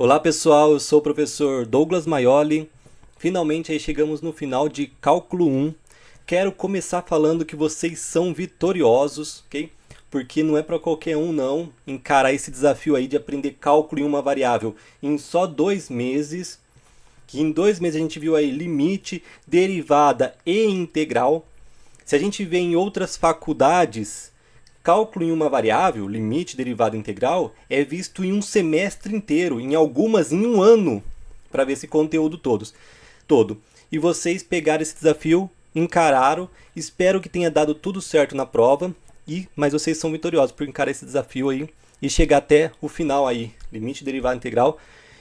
Olá pessoal, eu sou o professor Douglas Maioli. Finalmente aí chegamos no final de Cálculo 1. Quero começar falando que vocês são vitoriosos, ok? Porque não é para qualquer um não encarar esse desafio aí de aprender cálculo em uma variável em só 2 meses. Que em 2 meses a gente viu aí limite, derivada e integral. Se a gente vê em outras faculdades, cálculo em uma variável, limite, derivada e integral, é visto em um semestre inteiro, em algumas em um ano, para ver esse conteúdo todo. E vocês pegaram esse desafio, encararam, espero que tenha dado tudo certo na prova, mas vocês são vitoriosos por encarar esse desafio aí e chegar até o final aí, limite, derivada e integral,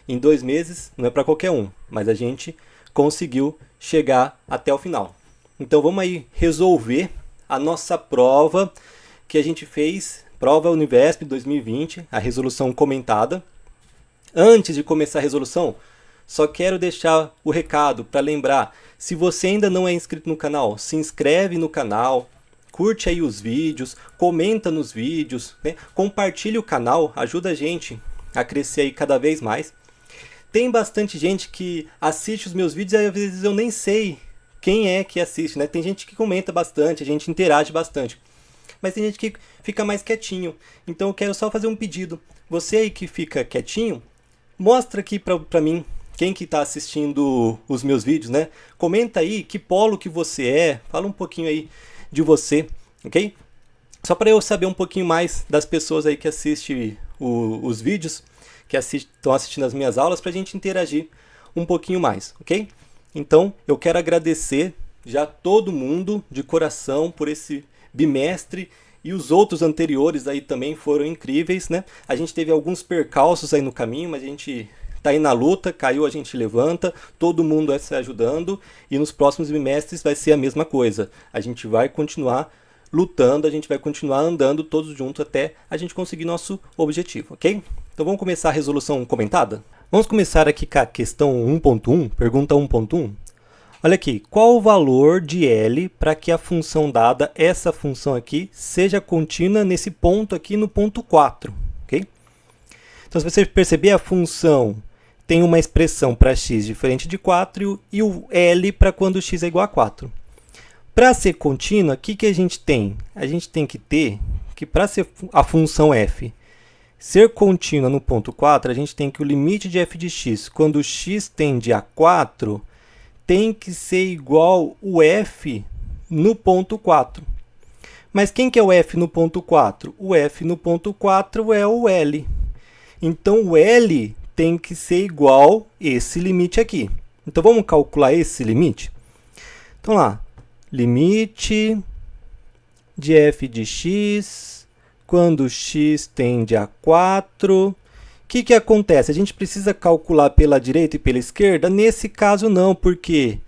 em 2 meses, não é para qualquer um, mas a gente conseguiu chegar até o final. Então vamos aí resolver a nossa prova que a gente fez, prova Univesp 2020, a resolução comentada. Antes de começar a resolução, só quero deixar o recado para lembrar, se você ainda não é inscrito no canal, se inscreve no canal, curte aí os vídeos, comenta nos vídeos, né? Compartilha o canal, ajuda a gente a crescer aí cada vez mais. Tem bastante gente que assiste os meus vídeos e às vezes eu nem sei quem é que assiste, né? Tem gente que comenta bastante, a gente interage bastante. Mas tem gente que fica mais quietinho. Então eu quero só fazer um pedido. Você aí que fica quietinho, mostra aqui pra mim quem que tá assistindo os meus vídeos, né? Comenta aí que polo que você é, fala um pouquinho aí de você, ok? Só para eu saber um pouquinho mais das pessoas aí que assistem os vídeos, que estão assistindo as minhas aulas, pra gente interagir um pouquinho mais, ok? Então, eu quero agradecer já todo mundo de coração por esse bimestre e os outros anteriores aí também foram incríveis, né? A gente teve alguns percalços aí no caminho, mas a gente tá aí na luta, caiu a gente levanta, todo mundo vai se ajudando e nos próximos bimestres vai ser a mesma coisa. A gente vai continuar lutando, a gente vai continuar andando todos juntos até a gente conseguir nosso objetivo, ok? Então vamos começar a resolução comentada? Vamos começar aqui com a questão 1.1, pergunta 1.1. Olha aqui, qual o valor de L para que a função dada, essa função aqui, seja contínua nesse ponto aqui no ponto 4, ok? Então, se você perceber, a função tem uma expressão para x diferente de 4 e o L para quando x é igual a 4. Para ser contínua, o que a gente tem? A gente tem que ter que para ser a função f ser contínua no ponto 4, a gente tem que o limite de f de x, quando x tende a 4, tem que ser igual o f no ponto 4. Mas quem que é o f no ponto 4? O f no ponto 4 é o L. Então, o L tem que ser igual esse limite aqui. Então, vamos calcular esse limite? Então, lá, limite de f de x quando x tende a 4. O que acontece? A gente precisa calcular pela direita e pela esquerda? Nesse caso, não. Por quê?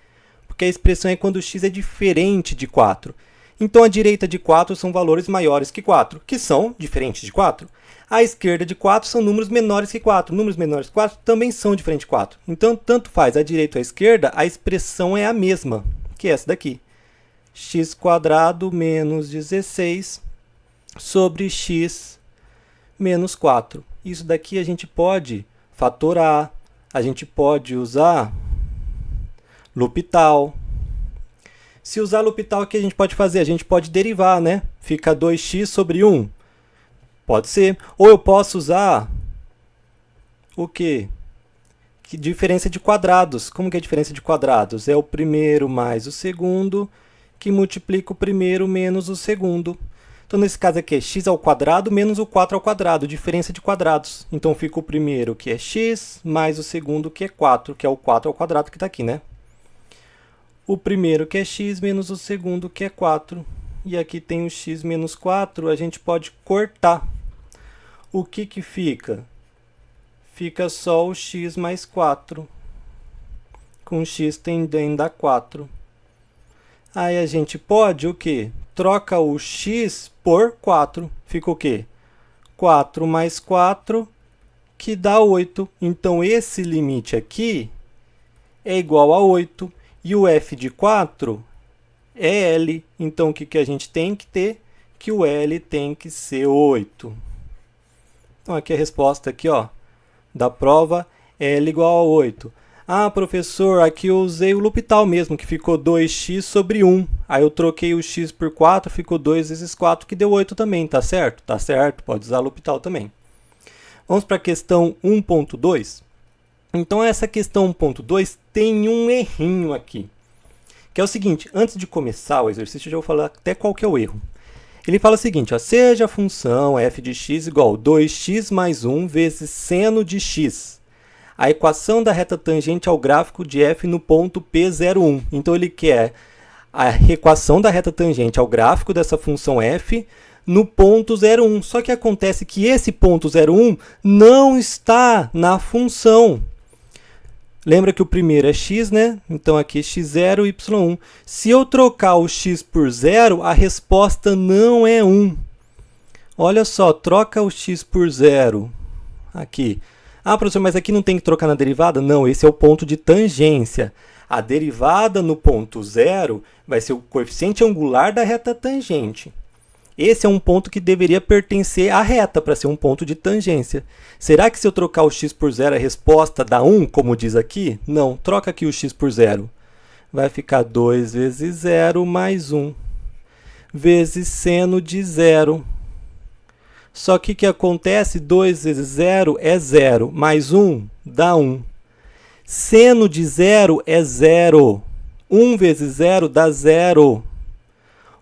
Porque a expressão é quando x é diferente de 4. Então, a direita de 4 são valores maiores que 4, que são diferentes de 4. A esquerda de 4 são números menores que 4. Números menores que 4 também são diferentes de 4. Então, tanto faz a direita ou a esquerda, a expressão é a mesma, que é essa daqui. X² menos 16 sobre x menos 4. Isso daqui a gente pode fatorar, a gente pode usar L'Hopital. Se usar L'Hopital, o que a gente pode fazer? A gente pode derivar, né? Fica 2x sobre 1. Pode ser. Ou eu posso usar o quê? Que diferença de quadrados. Como que é a diferença de quadrados? É o primeiro mais o segundo, que multiplica o primeiro menos o segundo. Então, nesse caso aqui é x ao quadrado menos o 4 ao quadrado, diferença de quadrados. Então, fica o primeiro, que é x, mais o segundo, que é 4, que é o 4 ao quadrado que está aqui, né? O primeiro, que é x, menos o segundo, que é 4. E aqui tem o x menos 4, a gente pode cortar. O que fica? Fica só o x mais 4, com x tendendo a 4. Aí a gente pode o quê? Troca o x por 4. Fica o quê? 4 mais 4, que dá 8. Então, esse limite aqui é igual a 8. E o f de 4 é L. Então, o que a gente tem que ter? Que o L tem que ser 8. Então, aqui a resposta aqui, ó, da prova L igual a 8. Ah, professor, aqui eu usei o L'Hopital mesmo, que ficou 2x sobre 1. Aí eu troquei o x por 4, ficou 2 vezes 4, que deu 8 também, tá certo? Tá certo, pode usar o L'Hopital também. Vamos para a questão 1.2. Então, essa questão 1.2 tem um errinho aqui, que é o seguinte: antes de começar o exercício, eu já vou falar até qual que é o erro. Ele fala o seguinte, ó, seja a função f de x igual a 2x mais 1 vezes seno de x, a equação da reta tangente ao gráfico de f no ponto P01. Então, ele quer a equação da reta tangente ao gráfico dessa função f no ponto 0,1. Só que acontece que esse ponto 0,1 não está na função. Lembra que o primeiro é x, né? Então, aqui x0, y1. Se eu trocar o x por 0, a resposta não é 1. Olha só, troca o x por 0. Aqui. Ah, professor, mas aqui não tem que trocar na derivada? Não, esse é o ponto de tangência. A derivada no ponto 0 vai ser o coeficiente angular da reta tangente. Esse é um ponto que deveria pertencer à reta para ser um ponto de tangência. Será que se eu trocar o x por 0 a resposta dá 1, como diz aqui? Não, troca aqui o x por 0. Vai ficar 2 vezes 0 mais 1 vezes seno de 0. Só que o que acontece? 2 vezes 0 é 0, mais 1 dá 1. Seno de 0 é 0. 1 vezes 0 dá 0.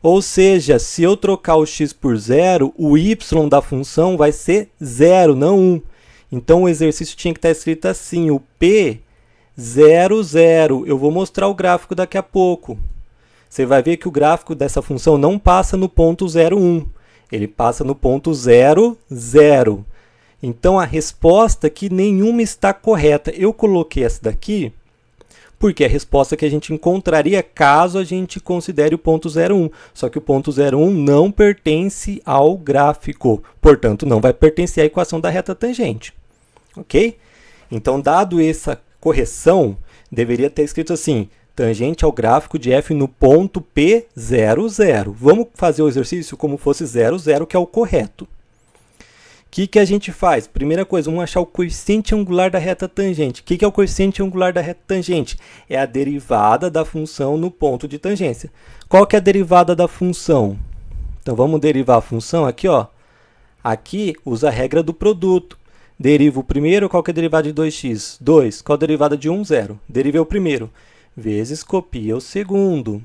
Ou seja, se eu trocar o x por 0, o y da função vai ser 0, não 1. Então, o exercício tinha que estar escrito assim, o P, 0, 0. Eu vou mostrar o gráfico daqui a pouco. Você vai ver que o gráfico dessa função não passa no ponto 0, 1. Ele passa no ponto 0, 0. Então, a resposta aqui nenhuma está correta. Eu coloquei essa daqui porque é a resposta que a gente encontraria caso a gente considere o ponto 0,1. Só que o ponto 0,1 não pertence ao gráfico, portanto, não vai pertencer à equação da reta tangente. Ok? Então, dado essa correção, deveria ter escrito assim, tangente ao gráfico de f no ponto P00. Vamos fazer o exercício como fosse 0, 0, que é o correto. O que a gente faz? Primeira coisa, vamos achar o coeficiente angular da reta tangente. O que é o coeficiente angular da reta tangente? É a derivada da função no ponto de tangência. Qual que é a derivada da função? Então, vamos derivar a função aqui, ó. Aqui, usa a regra do produto. Deriva o primeiro, qual que é a derivada de 2x? 2. Qual a derivada de 1? 0. Derivei o primeiro. Vezes copia o segundo.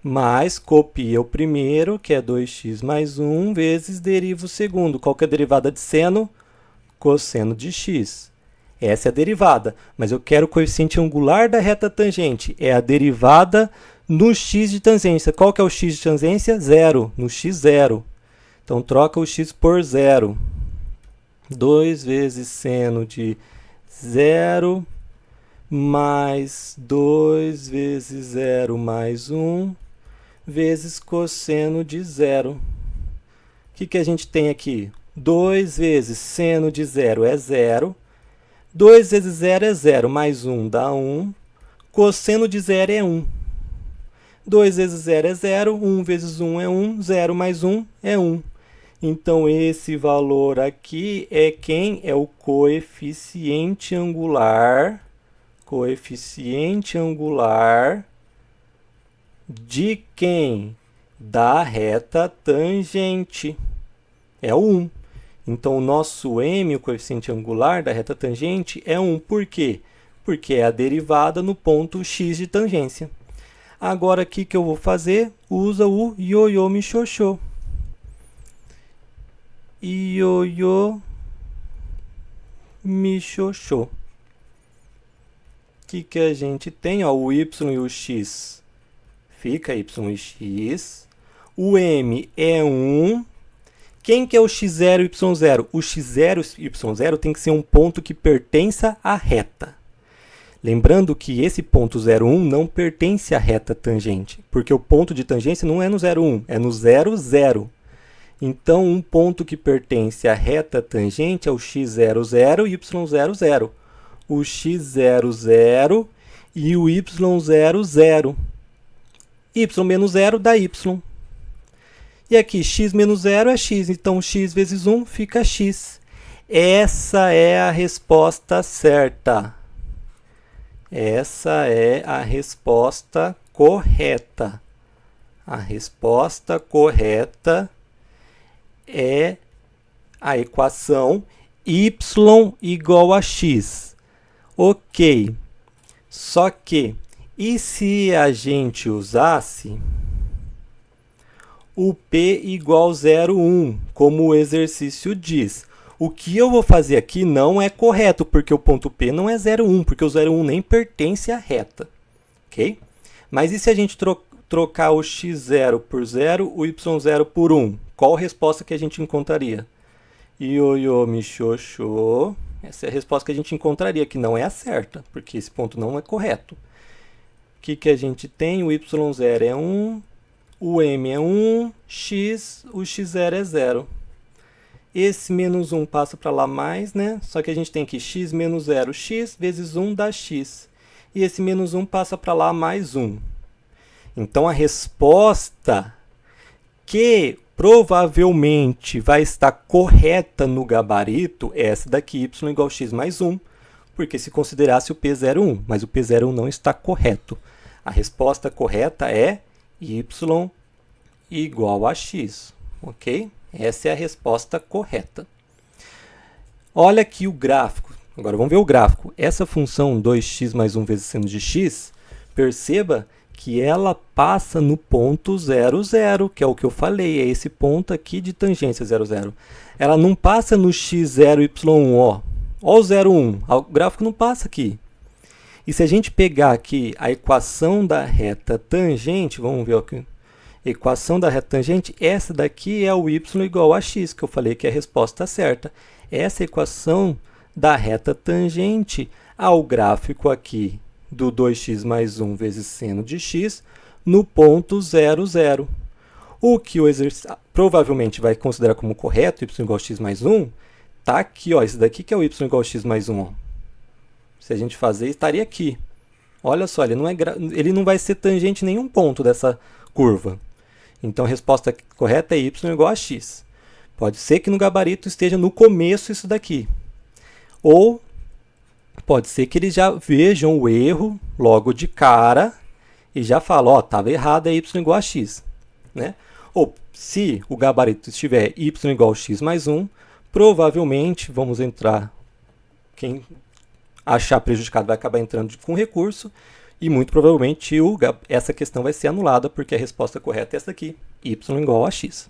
Mais copia o primeiro, que é 2x mais 1, vezes deriva o segundo. Qual que é a derivada de seno? Cosseno de x. Essa é a derivada, mas eu quero o coeficiente angular da reta tangente. É a derivada no x de tangência. Qual que é o x de tangência? 0, no x 0. Então, troca o x por 0. 2 vezes seno de 0, mais 2 vezes 0 mais 1, vezes cosseno de 0. O que a gente tem aqui? 2 vezes seno de 0 é 0. 2 vezes 0 é 0, mais 1 dá 1. Cosseno de 0 é 1. 2 vezes 0 é 0, 1 vezes 1 é 1, 0 mais 1 é 1. Então, esse valor aqui é quem? É o coeficiente angular. Coeficiente angular de quem? Da reta tangente. É o 1. Então, o nosso m, o coeficiente angular da reta tangente, é 1. Por quê? Porque é a derivada no ponto x de tangência. Agora, o que eu vou fazer? Usa o ioiô michôchô. Ioiô michôchô. O que a gente tem? Ó, o y e o x fica y e x. O m é 1. Quem que é o x0 e y0? O x0 e y0 tem que ser um ponto que pertença à reta. Lembrando que esse ponto 0,1 não pertence à reta tangente, porque o ponto de tangência não é no 0,1, é no 0, 0. Então, um ponto que pertence à reta tangente é o x00 e y00. O x00 e o y00. Y menos 0 dá y. E aqui, x menos 0 é x, então x vezes 1 fica x. Essa é a resposta certa. Essa é a resposta correta. A resposta correta é a equação y igual a x. Ok. Só que, e se a gente usasse o p igual 0,1, como o exercício diz? O que eu vou fazer aqui não é correto, porque o ponto P não é 0,1, porque o 0,1 nem pertence à reta. Ok? Mas e se a gente trocar o x0 por 0, o y0 por 1? Qual a resposta que a gente encontraria? Ioiô, michoxô. Essa é a resposta que a gente encontraria, que não é a certa, porque esse ponto não é correto. O que a gente tem? O y0 é 1, o m é 1, o x0 é 0. Esse menos 1 passa para lá mais, né? Só que a gente tem aqui x menos 0, x vezes 1 dá x. E esse menos 1 passa para lá mais 1. Então, a resposta que provavelmente vai estar correta no gabarito é essa daqui, y igual a x mais 1, porque se considerasse o P01, mas o P01 não está correto. A resposta correta é y igual a x, ok? Essa é a resposta correta. Olha aqui o gráfico. Agora vamos ver o gráfico. Essa função 2x mais 1 vezes seno de x, perceba que ela passa no ponto 0, 0, que é o que eu falei, é esse ponto aqui de tangência 0, 0. Ela não passa no x0, y1, ó. Ó o 0, 1. O gráfico não passa aqui. E se a gente pegar aqui a equação da reta tangente, vamos ver aqui. Equação da reta tangente, essa daqui é o y igual a x, que eu falei que é a resposta certa. Essa equação da reta tangente ao gráfico aqui do 2x mais 1 vezes seno de x no ponto 0, 0. O que o exercício provavelmente vai considerar como correto, y igual a x mais 1, está aqui, ó, esse daqui que é o y igual a x mais 1. Ó. Se a gente fazer, estaria aqui. Olha só, ele não vai ser tangente em nenhum ponto dessa curva. Então, a resposta correta é y igual a x. Pode ser que no gabarito esteja no começo isso daqui. Ou pode ser que eles já vejam o erro logo de cara e já falam, ó, estava errado, é y igual a x. Né? Ou se o gabarito estiver y igual a x mais 1, provavelmente, vamos entrar, quem achar prejudicado vai acabar entrando com recurso, e muito provavelmente essa questão vai ser anulada, porque a resposta correta é essa aqui, y igual a x.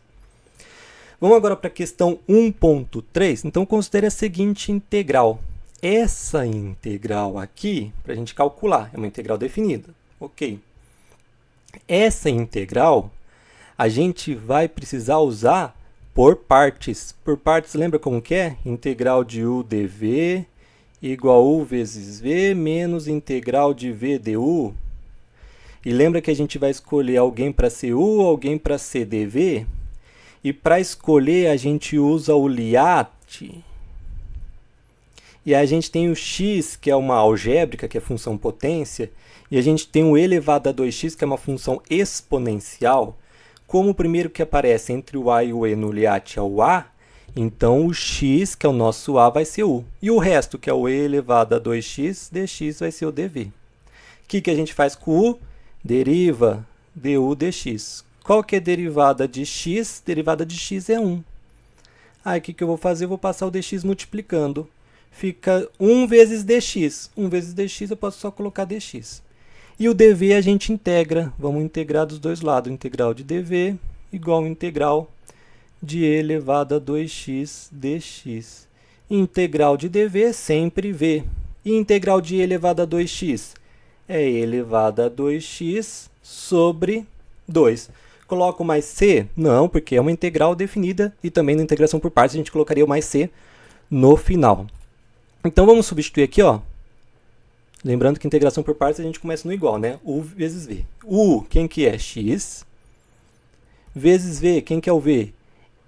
Vamos agora para a questão 1.3. Então, considere a seguinte integral. Essa integral aqui, para a gente calcular, é uma integral definida. Ok. Essa integral, a gente vai precisar usar por partes. Por partes, lembra como que é? Integral de u dv igual a u vezes v menos integral de v du. E lembra que a gente vai escolher alguém para ser u, alguém para ser dv? E para escolher, a gente usa o LIAT. E a gente tem o x, que é uma algébrica, que é função potência. E a gente tem o elevado a 2x, que é uma função exponencial. Como o primeiro que aparece entre o a e o e no LIAT é o a, então o x, que é o nosso a, vai ser u. E o resto, que é o e elevado a 2x, dx vai ser o dv. O que a gente faz com o u? Deriva du dx. Qual que é a derivada de x? Derivada de x é 1. Aí o que eu vou fazer? Eu vou passar o dx multiplicando. Fica 1 vezes dx. 1 vezes dx eu posso só colocar dx. E o dv a gente integra. Vamos integrar dos dois lados. Integral de dv igual a integral de e elevado a 2x dx. Integral de dv sempre v. E integral de e elevado a 2x? É e elevado a 2x sobre 2. Coloco mais c? Não, porque é uma integral definida e também na integração por partes a gente colocaria o mais c no final. Então vamos substituir aqui, ó. Lembrando que integração por partes a gente começa no igual, né? U vezes v. U, quem que é? X. Vezes v, quem que é o v?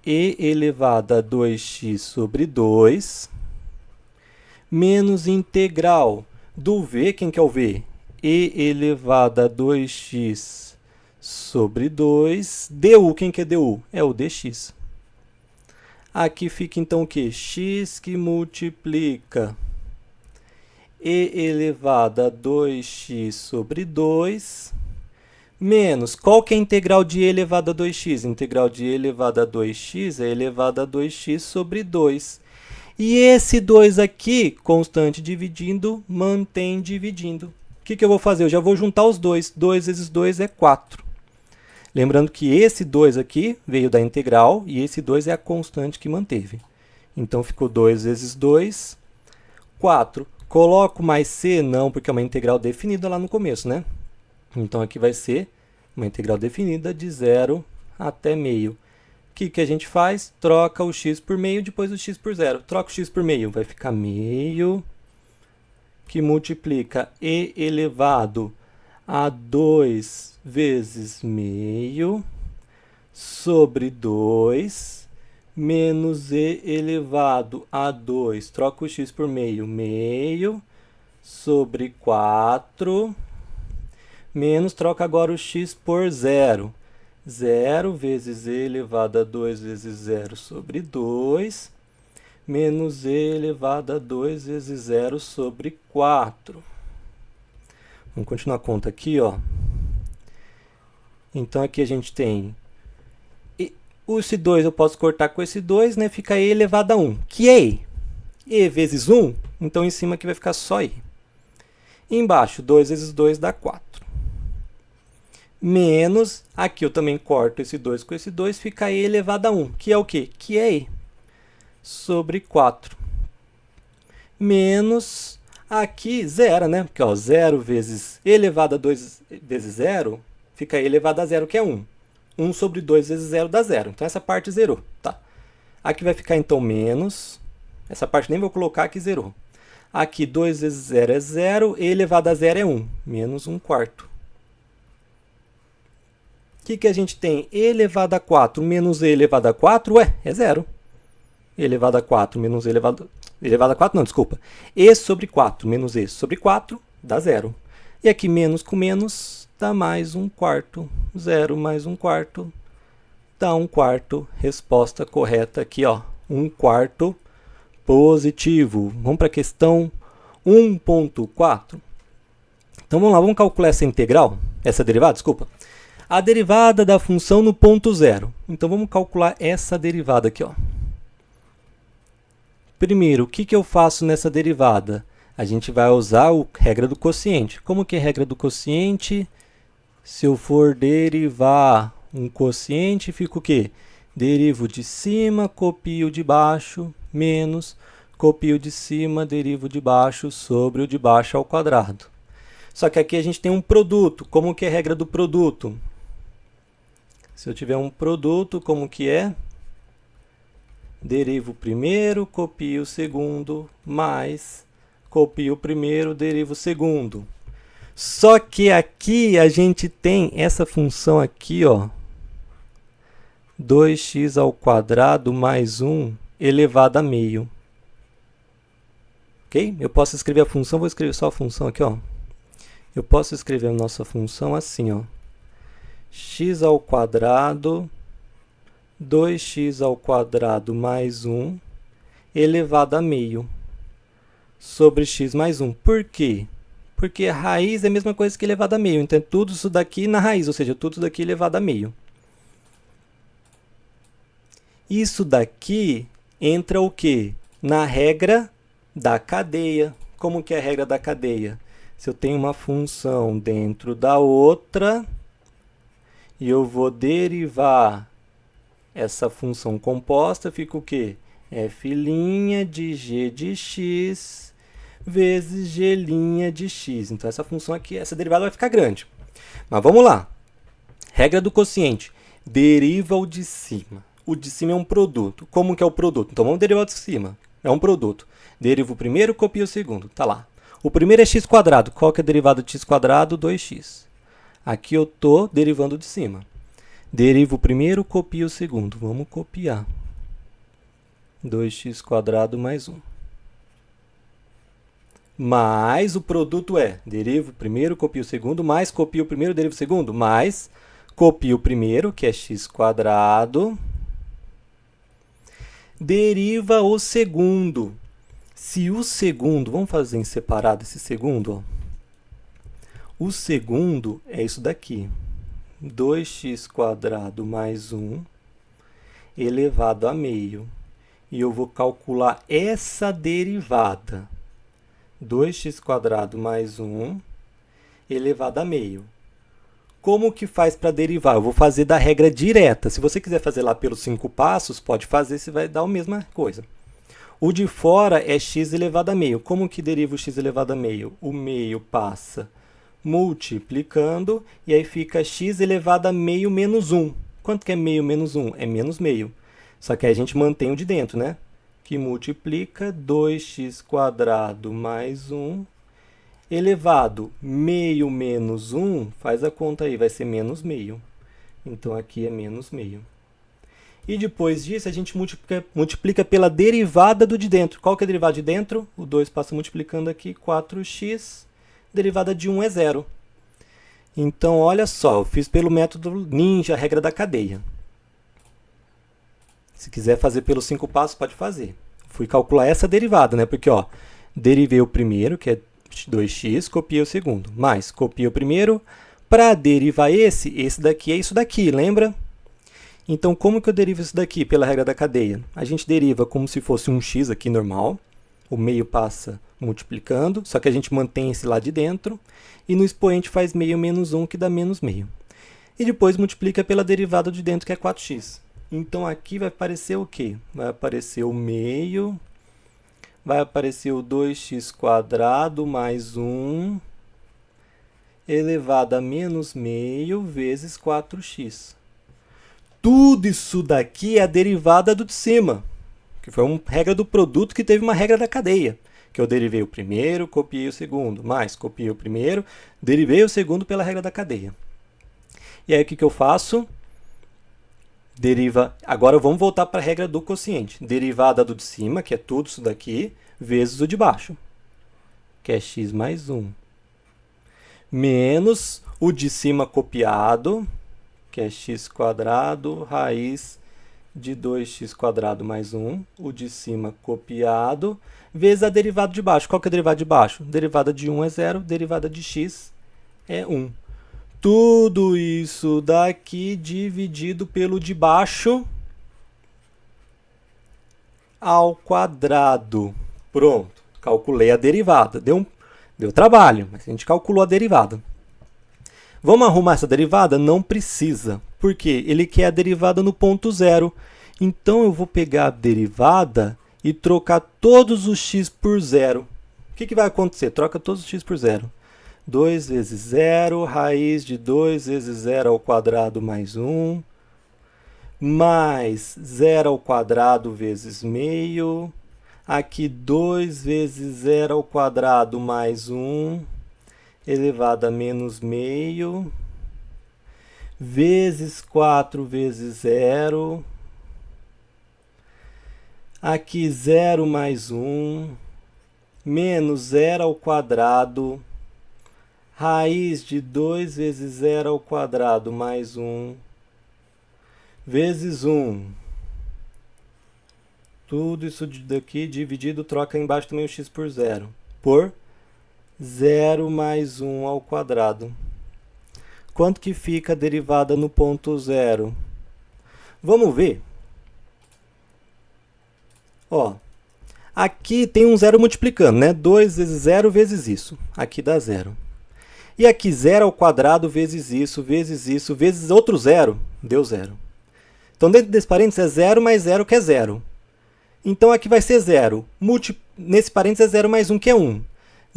E elevado a 2x sobre 2. Menos integral do v, quem que é o v? E elevado a 2x sobre 2. Du, quem que é du? É o dx. Aqui fica então o quê? X que multiplica e elevado a 2x sobre 2, menos, qual que é a integral de e elevado a 2x? A integral de e elevado a 2x é elevado a 2x sobre 2. E esse 2 aqui, constante dividindo, mantém dividindo. O que eu vou fazer? Eu já vou juntar os dois. 2 vezes 2 é 4. Lembrando que esse 2 aqui veio da integral e esse 2 é a constante que manteve. Então, ficou 2 vezes 2, 4. Coloco mais c? Não, porque é uma integral definida lá no começo, né? Então, aqui vai ser uma integral definida de 0 até meio. O que a gente faz? Troca o x por meio, depois o x por 0. Troca o x por meio, vai ficar meio que multiplica e elevado a 2 vezes meio sobre 2 menos e elevado a 2. Troca o x por meio, meio sobre 4 menos, troca agora o x por 0. 0 vezes e elevado a 2 vezes 0 sobre 2, menos e elevado a 2 vezes 0 sobre 4. Vamos continuar a conta aqui, ó. Então, aqui a gente tem esse 2 eu posso cortar com esse 2, né? Fica e elevado a 1, que é e. E vezes 1, então em cima aqui vai ficar só e. E embaixo, 2 vezes 2 dá 4. Menos, aqui eu também corto esse 2 com esse 2, fica e elevado a 1, que é o quê? Que é e sobre 4. Menos, aqui, 0, né? Porque, ó, 0 vezes e elevado a 2 vezes 0, fica e elevado a 0, que é 1. 1 sobre 2 vezes 0 dá 0. Então, essa parte zerou, tá? Aqui vai ficar, então, menos. Essa parte nem vou colocar, aqui zerou. Aqui, 2 vezes 0 é 0, e elevado a 0 é 1. Menos 1 quarto. O que a gente tem? E elevado a 4 menos e elevado a 4, é 0. E elevado a 4 menos e elevado a 4, não, desculpa. E sobre 4 menos e sobre 4 dá 0. E aqui, menos com menos, dá mais 1 quarto. 0 mais 1 quarto, dá 1 quarto. Resposta correta aqui, ó. 1 quarto positivo. Vamos para a questão 1.4. Então, vamos lá, vamos calcular essa integral, essa derivada, desculpa. A derivada da função no ponto zero. Então, vamos calcular essa derivada aqui, ó. Primeiro, o que eu faço nessa derivada? A gente vai usar a regra do quociente. Como que é a regra do quociente? Se eu for derivar um quociente, fica o quê? Derivo de cima, copio de baixo, menos, copio de cima, derivo de baixo sobre o de baixo ao quadrado. Só que aqui a gente tem um produto. Como que é a regra do produto? Se eu tiver um produto, como que é? Derivo o primeiro, copio o segundo, mais copio o primeiro, derivo o segundo. Só que aqui a gente tem essa função aqui, ó, 2x ao quadrado mais 1 elevado a meio. Ok? Eu posso escrever a função, vou escrever só a função aqui, ó. Eu posso escrever a nossa função assim, ó. X ao quadrado, 2x ao quadrado mais 1 elevado a meio sobre x mais 1. Por quê? Porque a raiz é a mesma coisa que elevado a meio. Então, tudo isso daqui na raiz, ou seja, tudo isso daqui elevado a meio. Isso daqui entra o quê? Na regra da cadeia. Como que é a regra da cadeia? Se eu tenho uma função dentro da outra e eu vou derivar essa função composta, fica o quê? F' de g de x vezes g' de x. Então, essa função aqui, essa derivada vai ficar grande. Mas vamos lá. Regra do quociente. Deriva o de cima. O de cima é um produto. Como que é o produto? Então, vamos derivar o de cima. É um produto. Derivo o primeiro, copio o segundo. Tá lá. O primeiro é x quadrado. Qual que é a derivada de x quadrado? 2x. Aqui eu estou derivando de cima. Derivo o primeiro, copio o segundo. Vamos copiar. 2x quadrado mais 1. Mais o produto é, derivo o primeiro, copio o segundo, mais copio o primeiro, derivo o segundo, mais copio o primeiro, que é x quadrado, deriva o segundo. Se o segundo, vamos fazer em separado esse segundo, ó. O segundo é isso daqui, 2x² mais 1 elevado a meio. E eu vou calcular essa derivada, 2x² mais 1 elevado a meio. Como que faz para derivar? Eu vou fazer da regra direta. Se você quiser fazer lá pelos 5 passos, pode fazer, você vai dar a mesma coisa. O de fora é x elevado a meio. Como que deriva o x elevado a meio? O meio passa multiplicando, e aí fica x elevado a meio menos 1. Quanto que é meio menos 1? É menos meio. Só que aí a gente mantém o de dentro, né? Que multiplica 2x² mais 1 elevado meio menos 1, faz a conta aí, vai ser menos meio. Então, aqui é menos meio. E depois disso, a gente multiplica pela derivada do de dentro. Qual que é a derivada de dentro? O 2 passa multiplicando aqui, 4x, derivada de 1 é 0. Então, olha só, eu fiz pelo método ninja, a regra da cadeia. Se quiser fazer pelos 5 passos, pode fazer. Fui calcular essa derivada, né? Porque, ó, derivei o primeiro, que é 2x, copiei o segundo. Mais, copiei o primeiro. Para derivar esse daqui é isso daqui, lembra? Então, como que eu derivo isso daqui pela regra da cadeia? A gente deriva como se fosse um x aqui normal. O meio passa multiplicando, só que a gente mantém esse lá de dentro. E no expoente faz meio menos 1, que dá menos meio. E depois multiplica pela derivada de dentro, que é 4x. Então, aqui vai aparecer o quê? Vai aparecer o meio, vai aparecer o 2x² mais 1 elevado a menos meio vezes 4x. Tudo isso daqui é a derivada do de cima, que foi uma regra do produto que teve uma regra da cadeia, que eu derivei o primeiro, copiei o segundo, mais copiei o primeiro, derivei o segundo pela regra da cadeia. E aí o que eu faço? Deriva. Agora vamos voltar para a regra do quociente. Derivada do de cima, que é tudo isso daqui, vezes o de baixo, que é x mais 1. Menos o de cima copiado, que é x² raiz de 2x² mais 1, o de cima copiado, vezes a derivada de baixo. Qual que é a derivada de baixo? Derivada de 1 é 0, derivada de x é 1. Tudo isso daqui dividido pelo de baixo ao quadrado. Pronto, calculei a derivada. Deu trabalho, mas a gente calculou a derivada. Vamos arrumar essa derivada? Não precisa. Por quê? Ele quer a derivada no ponto zero. Então, eu vou pegar a derivada e trocar todos os x por zero. O que vai acontecer? Troca todos os x por zero. 2 vezes 0, raiz de 2 vezes 0 ao quadrado mais 1, mais 0 ao quadrado vezes meio. Aqui 2 vezes 0 ao quadrado mais 1, elevado a menos meio, vezes 4 vezes 0. Aqui 0 mais 1, menos 0 ao quadrado, raiz de 2 vezes 0 ao quadrado mais 1, vezes 1. Tudo isso daqui dividido, troca embaixo também o x por 0. Por 0 mais 1 ao quadrado. Quanto que fica a derivada no ponto zero? Vamos ver. Ó, aqui tem um zero multiplicando, né? 2 vezes 0 vezes isso. Aqui dá 0. E aqui 0 ao quadrado vezes isso, vezes outro zero, deu 0. Então, dentro desse parênteses é 0 mais 0, que é 0. Então, aqui vai ser 0. Nesse parênteses é 0 mais 1, que é 1.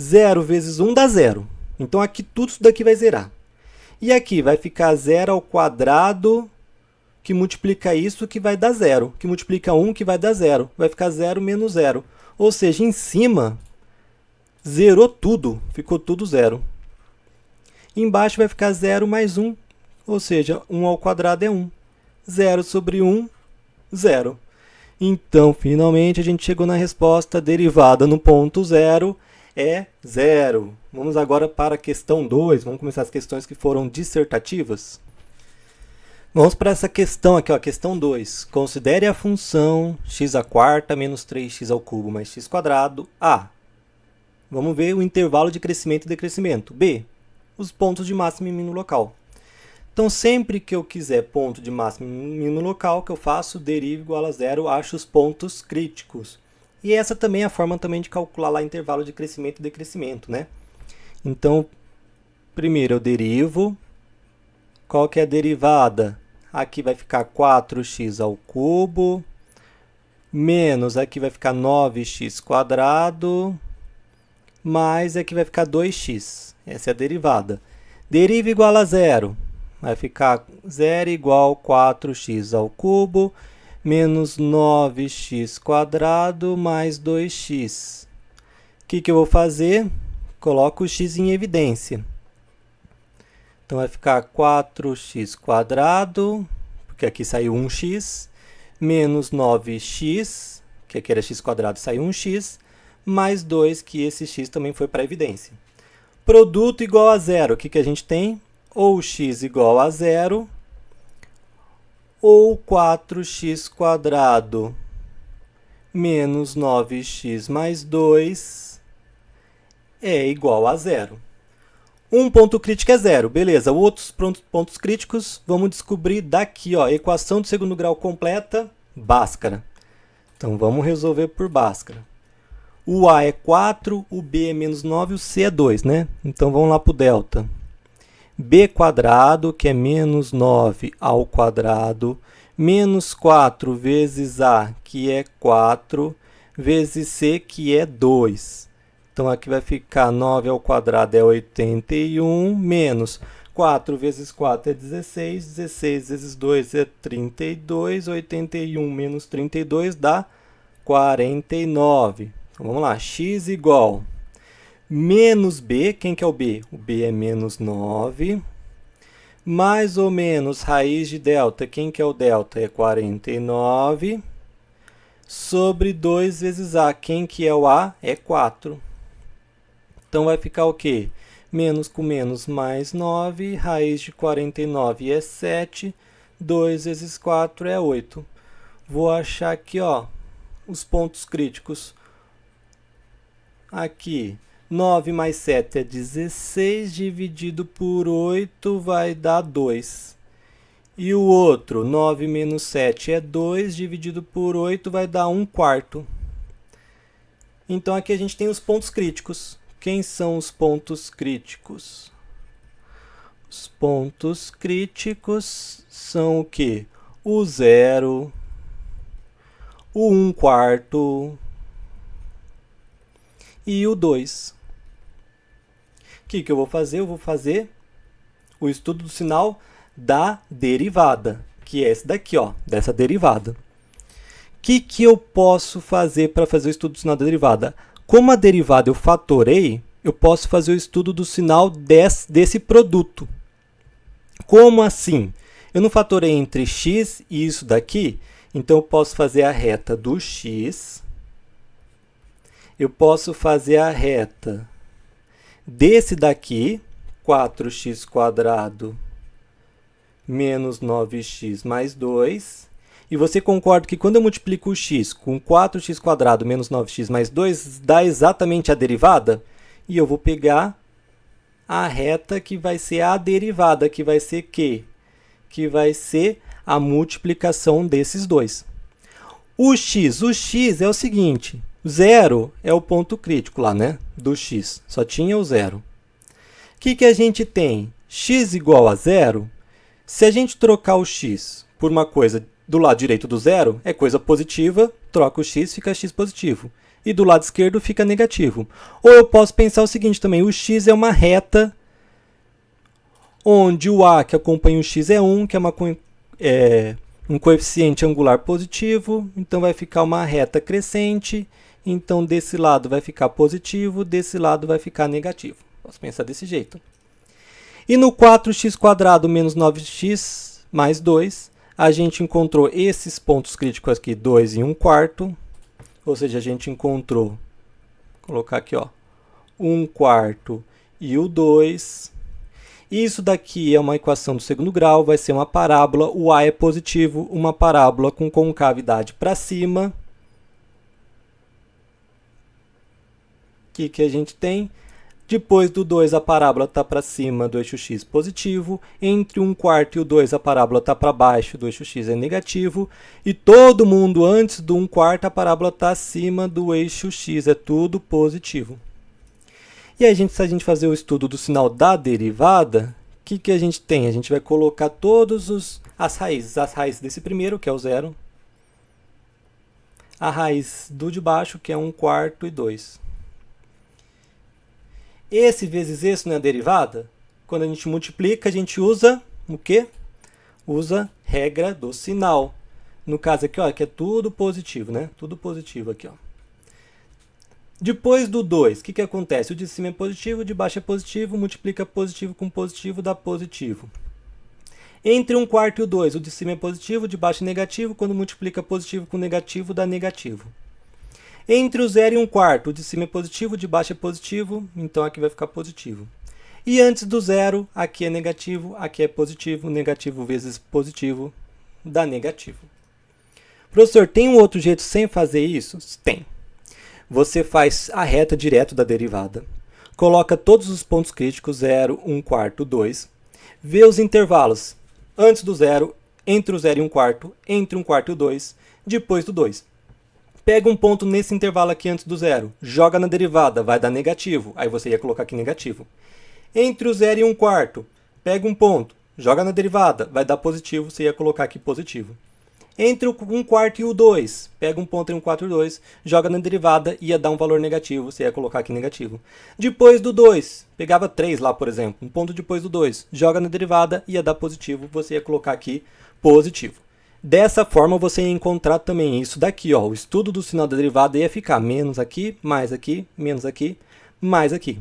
0 vezes 1 dá 0. Então, aqui tudo isso daqui vai zerar. E aqui vai ficar 0 ao quadrado, que multiplica isso, que vai dar 0. Que multiplica 1, que vai dar 0. Vai ficar 0 menos 0. Ou seja, em cima, zerou tudo. Ficou tudo 0. Embaixo vai ficar 0 mais 1. Ou seja, 1 ao quadrado é 1. 0 sobre 1, 0. Então, finalmente, a gente chegou na resposta. Derivada no ponto zero é 0. Vamos agora para a questão 2. Vamos começar as questões que foram dissertativas. Vamos para essa questão aqui, ó, questão 2. Considere a função x² menos 3x³ mais x². A. Vamos ver o intervalo de crescimento e decrescimento. B. Os pontos de máximo e mínimo local. Então, sempre que eu quiser ponto de máximo e mínimo local, que eu faço, deriva igual a zero, acho os pontos críticos. E essa também é a forma também de calcular lá intervalo de crescimento e decrescimento, né? Então, primeiro eu derivo. Qual que é a derivada? Aqui vai ficar 4x³ menos aqui vai ficar 9x², mais aqui vai ficar 2x. Essa é a derivada. Deriva igual a zero. Vai ficar zero igual a 4x³ menos 9x² mais 2x. O que eu vou fazer? Coloco o x em evidência. Então, vai ficar 4x², porque aqui saiu 1x, menos 9x, que aqui era x², saiu 1x, mais 2, que esse x também foi para a evidência. Produto igual a zero. O que a gente tem? Ou x igual a zero, ou 4x² menos 9x mais 2 é igual a zero. Um ponto crítico é zero, beleza. Outros pontos críticos, vamos descobrir daqui, ó, equação de segundo grau completa, Bhaskara. Então, vamos resolver por Bhaskara. O A é 4, o B é menos 9, o C é 2, né? Então, vamos lá para o delta. B², que é menos 9 ao quadrado, menos 4 vezes A, que é 4, vezes C, que é 2. Então, aqui vai ficar 9 ao quadrado é 81, menos 4 vezes 4 é 16, 16 vezes 2 é 32, 81 menos 32 dá 49. Então, vamos lá, x igual menos b, quem que é o b? O b é menos 9, mais ou menos raiz de delta, quem que é o delta? É 49, sobre 2 vezes a, quem que é o a? É 4. Então, vai ficar o quê? Menos com menos, mais 9, raiz de 49 é 7, 2 vezes 4 é 8. Vou achar aqui, ó, os pontos críticos. Aqui, 9 mais 7 é 16, dividido por 8 vai dar 2. E o outro, 9 menos 7 é 2, dividido por 8 vai dar 1/4. Então, aqui a gente tem os pontos críticos. Quem são os pontos críticos? Os pontos críticos são o quê? O 0, o 1/4 e o 2. O que eu vou fazer? Eu vou fazer o estudo do sinal da derivada, que é esse daqui, ó, dessa derivada. O que eu posso fazer para fazer o estudo do sinal da derivada? Como a derivada eu fatorei, eu posso fazer o estudo do sinal desse produto. Como assim? Eu não fatorei entre x e isso daqui, então eu posso fazer a reta do x. Eu posso fazer a reta desse daqui, 4x² menos 9x mais 2. E você concorda que quando eu multiplico o x com 4x² menos 9x mais 2, dá exatamente a derivada? E eu vou pegar a reta que vai ser a derivada, que vai ser quê? Que vai ser a multiplicação desses dois. O x é o seguinte, 0 é o ponto crítico lá, né? Do x, só tinha o 0. O que a gente tem? X igual a 0, se a gente trocar o x por uma coisa do lado direito do zero, é coisa positiva, troca o x, fica x positivo. E do lado esquerdo fica negativo. Ou eu posso pensar o seguinte também, o x é uma reta onde o a que acompanha o x é 1, que é um coeficiente angular positivo, então vai ficar uma reta crescente, então desse lado vai ficar positivo, desse lado vai ficar negativo. Posso pensar desse jeito. E no 4x² menos 9x mais 2, a gente encontrou esses pontos críticos aqui, 2 e 1/4, ou seja, a gente encontrou, vou colocar aqui, ó, 1/4 e o 2. Isso daqui é uma equação do segundo grau, vai ser uma parábola, o A é positivo, uma parábola com concavidade para cima. O que a gente tem? Depois do 2, a parábola está para cima do eixo x positivo. Entre 1/4 e o 2, a parábola está para baixo do eixo x é negativo. E todo mundo antes do 1/4, a parábola está acima do eixo x, é tudo positivo. E aí, se a gente fazer o estudo do sinal da derivada, o que a gente tem? A gente vai colocar as raízes desse primeiro, que é o 0, a raiz do de baixo, que é 1/4 e 2. Esse vezes esse não é a derivada? Quando a gente multiplica, a gente usa o quê? Usa regra do sinal. No caso aqui, ó, que é tudo positivo, né? Tudo positivo aqui, ó. Depois do 2, o que acontece? O de cima é positivo, o de baixo é positivo, multiplica positivo com positivo, dá positivo. Entre 1/4 e o 2, o de cima é positivo, o de baixo é negativo, quando multiplica positivo com negativo, dá negativo. Entre o 0 e 1/4, o de cima é positivo, o de baixo é positivo, então aqui vai ficar positivo. E antes do 0, aqui é negativo, aqui é positivo, negativo vezes positivo, dá negativo. Professor, tem um outro jeito sem fazer isso? Tem. Você faz a reta direto da derivada, coloca todos os pontos críticos, 0, 1/4, 2, vê os intervalos antes do 0, entre o 0 e 1/4, entre 1/4 e o 2, depois do 2. Pega um ponto nesse intervalo aqui antes do 0, joga na derivada, vai dar negativo, aí você ia colocar aqui negativo. Entre o 0 e 1/4, pega um ponto, joga na derivada, vai dar positivo, você ia colocar aqui positivo. Entre o 1/4 e o 2, pega um ponto entre 1/4 e 2, joga na derivada, ia dar um valor negativo, você ia colocar aqui negativo. Depois do 2, pegava 3 lá, por exemplo, um ponto depois do 2, joga na derivada, ia dar positivo, você ia colocar aqui positivo. Dessa forma, você ia encontrar também isso daqui, ó, o estudo do sinal da derivada ia ficar menos aqui, mais aqui, menos aqui, mais aqui.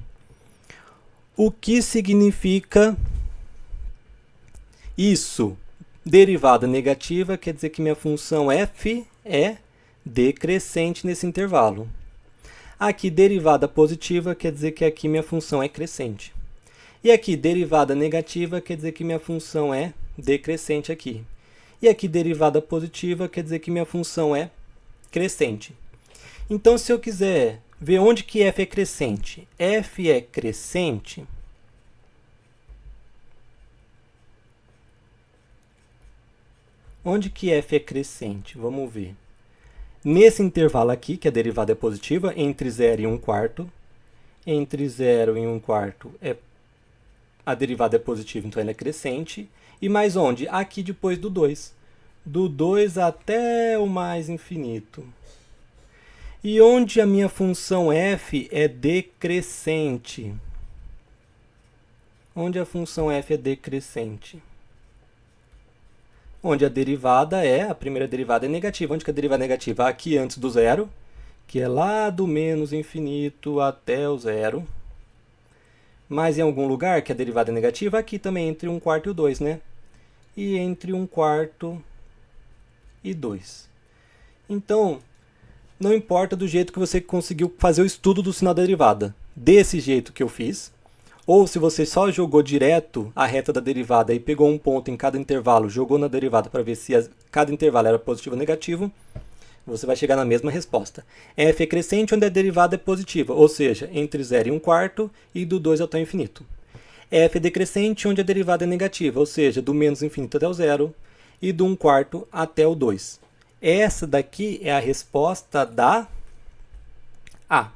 O que significa isso? Derivada negativa quer dizer que minha função f é decrescente nesse intervalo. Aqui, derivada positiva quer dizer que aqui minha função é crescente. E aqui, derivada negativa quer dizer que minha função é decrescente aqui. E aqui, derivada positiva quer dizer que minha função é crescente. Então, se eu quiser ver onde que f é crescente, f é crescente onde que f é crescente? Vamos ver. Nesse intervalo aqui, que a derivada é positiva, entre 0 e 1/4. Entre 0 e 1/4, a derivada é positiva, então ela é crescente. E mais onde? Aqui depois do 2. Do 2 até o mais infinito. E onde a minha função f é decrescente? Onde a função f é decrescente? Onde a derivada a primeira derivada é negativa. Onde que a derivada é negativa? Aqui antes do 0, que é lá do menos infinito até o 0. Mas em algum lugar que a derivada é negativa, aqui também entre 1/4 e o 2, né? E entre 1/4 e 2. Então, não importa do jeito que você conseguiu fazer o estudo do sinal da derivada. Desse jeito que eu fiz, ou se você só jogou direto a reta da derivada e pegou um ponto em cada intervalo, jogou na derivada para ver se cada intervalo era positivo ou negativo, você vai chegar na mesma resposta. F é crescente onde a derivada é positiva, ou seja, entre 0 e 1/4 e do 2 até o infinito. F é decrescente onde a derivada é negativa, ou seja, do menos infinito até o 0 e do 1/4 até o 2. Essa daqui é a resposta da A.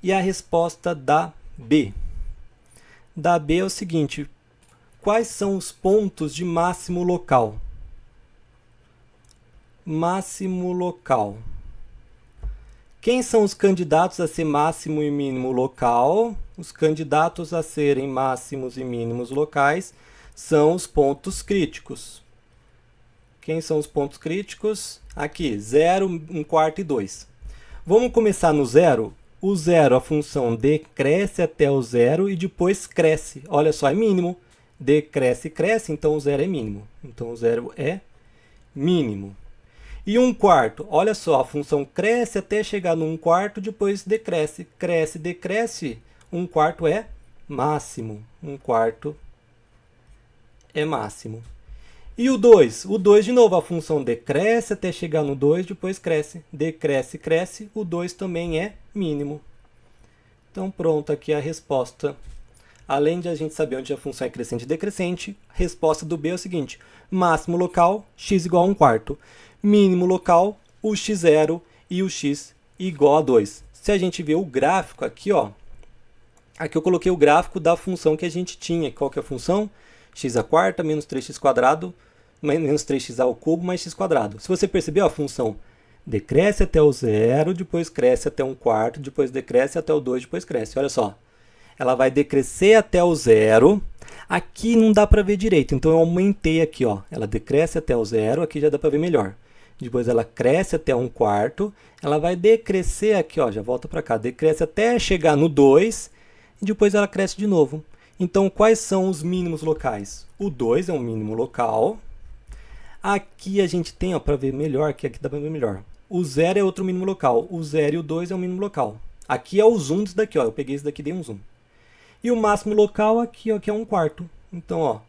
E a resposta da B. Da B é o seguinte: quais são os pontos de máximo local? Máximo local. Quem são os candidatos a ser máximo e mínimo local? Os candidatos a serem máximos e mínimos locais são os pontos críticos. Quem são os pontos críticos? Aqui, 0, 1/4 e 2. Vamos começar no 0. O 0, a função decresce até o 0 e depois cresce. Olha só, é mínimo. Decresce, cresce, então o 0 é mínimo. Então o 0 é mínimo. E 1/4, olha só, a função cresce até chegar no 1/4, depois decresce. Cresce, decresce, 1/4 é máximo. 1/4 é máximo. E o 2? O 2, de novo, a função decresce até chegar no 2, depois cresce. Decresce, cresce, o 2 também é mínimo. Então, pronto, aqui a resposta. Além de a gente saber onde a função é crescente e decrescente, a resposta do B é o seguinte: máximo local, x igual a 1/4. Mínimo local, o x0 e o x igual a 2. Se a gente ver o gráfico aqui, ó, aqui eu coloquei o gráfico da função que a gente tinha. Qual que é a função? x² menos 3x², menos 3x ao cubo mais x². Se você percebeu, a função decresce até o 0, depois cresce até 1/4, depois decresce até o 2, depois cresce. Olha só. Ela vai decrescer até o 0. Aqui não dá para ver direito, então eu aumentei aqui, ó. Ela decresce até o 0, aqui já dá para ver melhor. Depois ela cresce até 1/4. Ela vai decrescer aqui, ó, já volta para cá. Decresce até chegar no 2 e depois ela cresce de novo. Então, quais são os mínimos locais? O 2 é um mínimo local. Aqui a gente tem, para ver melhor, aqui dá para ver melhor. O 0 é outro mínimo local. O 0 e o 2 é um mínimo local. Aqui é o zoom disso daqui, ó. Eu peguei esse daqui e dei um zoom. E o máximo local aqui, ó, que é 1/4. Então, ó,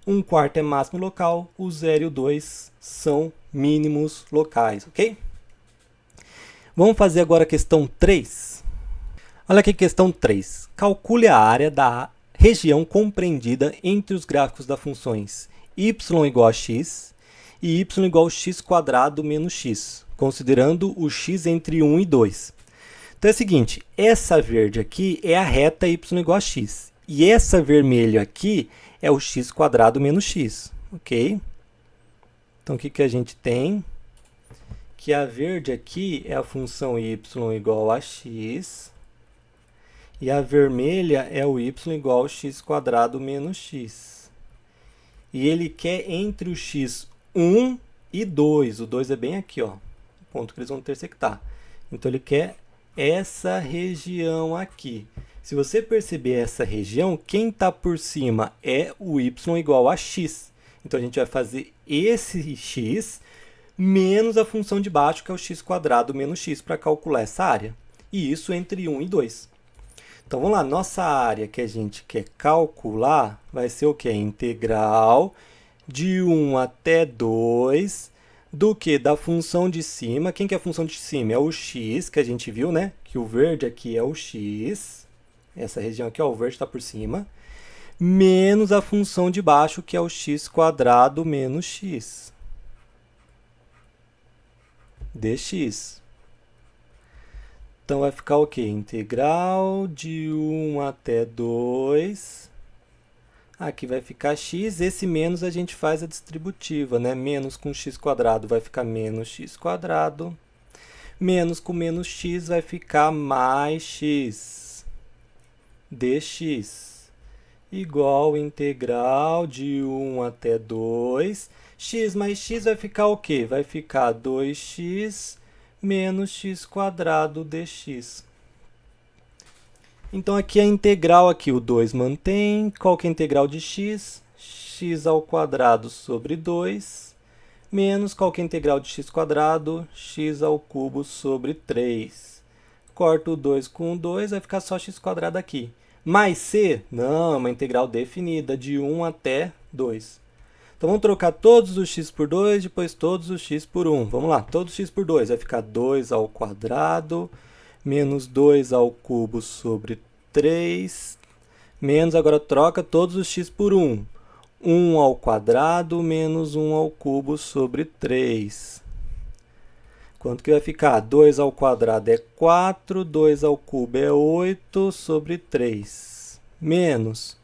1/4 é máximo local, o 0 e o 2 são mínimos locais, ok? Vamos fazer agora a questão 3. Olha aqui, questão 3. Calcule a área da região compreendida entre os gráficos das funções y igual a x e y igual a x² menos x, considerando o x entre 1 e 2. Então é o seguinte, essa verde aqui é a reta y igual a x. E essa vermelha aqui é o x² menos x, ok? Então o que a gente tem? Que a verde aqui é a função y igual a x. E a vermelha é o y igual a x² menos x. E ele quer entre o x1 e 2. O 2 é bem aqui, ó, o ponto que eles vão intersectar. Então ele quer essa região aqui. Se você perceber essa região, quem está por cima é o y igual a x. Então, a gente vai fazer esse x menos a função de baixo, que é o x² menos x, para calcular essa área. E isso entre 1 e 2. Então, vamos lá. Nossa área que a gente quer calcular vai ser o quê? Integral de 1 até 2 do que? Da função de cima. Quem que é a função de cima? É o x, que a gente viu, né? Que o verde aqui é o x. Essa região aqui, ó, o verde está por cima. Menos a função de baixo, que é o x² menos x. dx. Então, vai ficar o quê? Integral de 1 até 2. Aqui vai ficar x, esse menos a gente faz a distributiva, né? Menos com x² vai ficar menos x². Menos com menos x vai ficar mais x. dx igual integral de 1 até 2. X mais x vai ficar o quê? Vai ficar 2x menos x² dx. Então, aqui a integral, aqui o 2 mantém. Qual que é a integral de x? X² sobre 2, menos qual que é a integral de x²? X³ sobre 3. Corto o 2 com o 2, vai ficar só x² aqui. Mais c? Não, é uma integral definida, de 1 até 2. Então, vamos trocar todos os x por 2, depois todos os x por 1. Vamos lá, todos os x por 2 vai ficar 2² menos 2³ sobre 3, menos, agora troca todos os x por 1. 1² menos 1³ sobre 3. Quanto que vai ficar? 2² é 4, 2³ é 8 sobre 3. Menos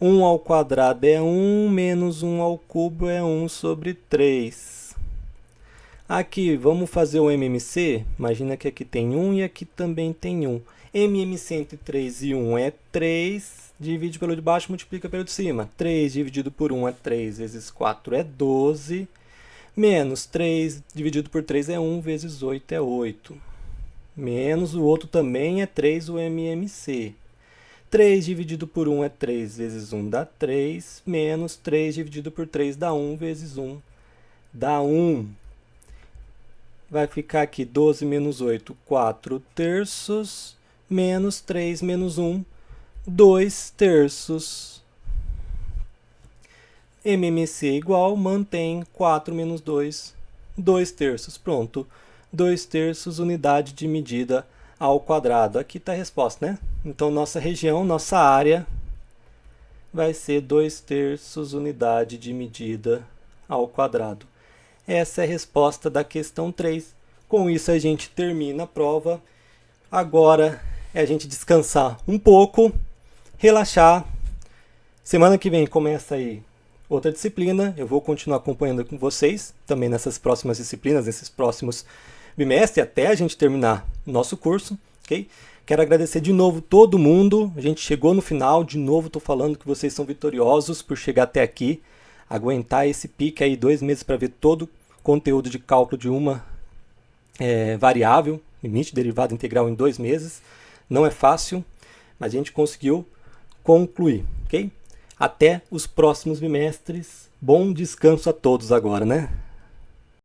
1² é 1, menos 1³ é 1 sobre 3. Aqui, vamos fazer o MMC? Imagina que aqui tem 1 e aqui também tem 1. MMC entre 3 e 1 é 3. Divide pelo de baixo, multiplica pelo de cima. 3 dividido por 1 é 3 vezes 4 é 12. Menos 3 dividido por 3 é 1 vezes 8 é 8. Menos o outro também é 3, o MMC. 3 dividido por 1 é 3 vezes 1 dá 3. Menos 3 dividido por 3 dá 1 vezes 1 dá 1. Vai ficar aqui 12 menos 8, 4 terços, menos 3 menos 1, 2/3. MMC igual, mantém 4 menos 2, 2/3. Pronto. 2/3 unidade de medida ao quadrado. Aqui está a resposta, né? Então, nossa região, nossa área vai ser 2/3 unidade de medida ao quadrado. Essa é a resposta da questão 3. Com isso, a gente termina a prova. Agora é a gente descansar um pouco, relaxar. Semana que vem começa aí outra disciplina. Eu vou continuar acompanhando com vocês também nessas próximas disciplinas, nesses próximos bimestres, até a gente terminar o nosso curso, ok? Quero agradecer de novo todo mundo. A gente chegou no final, de novo estou falando que vocês são vitoriosos por chegar até aqui, aguentar esse pique aí 2 meses para ver todo o conteúdo de cálculo de uma variável, limite derivada integral em 2 meses. Não é fácil, mas a gente conseguiu concluir, ok? Até os próximos bimestres. Bom descanso a todos agora, né?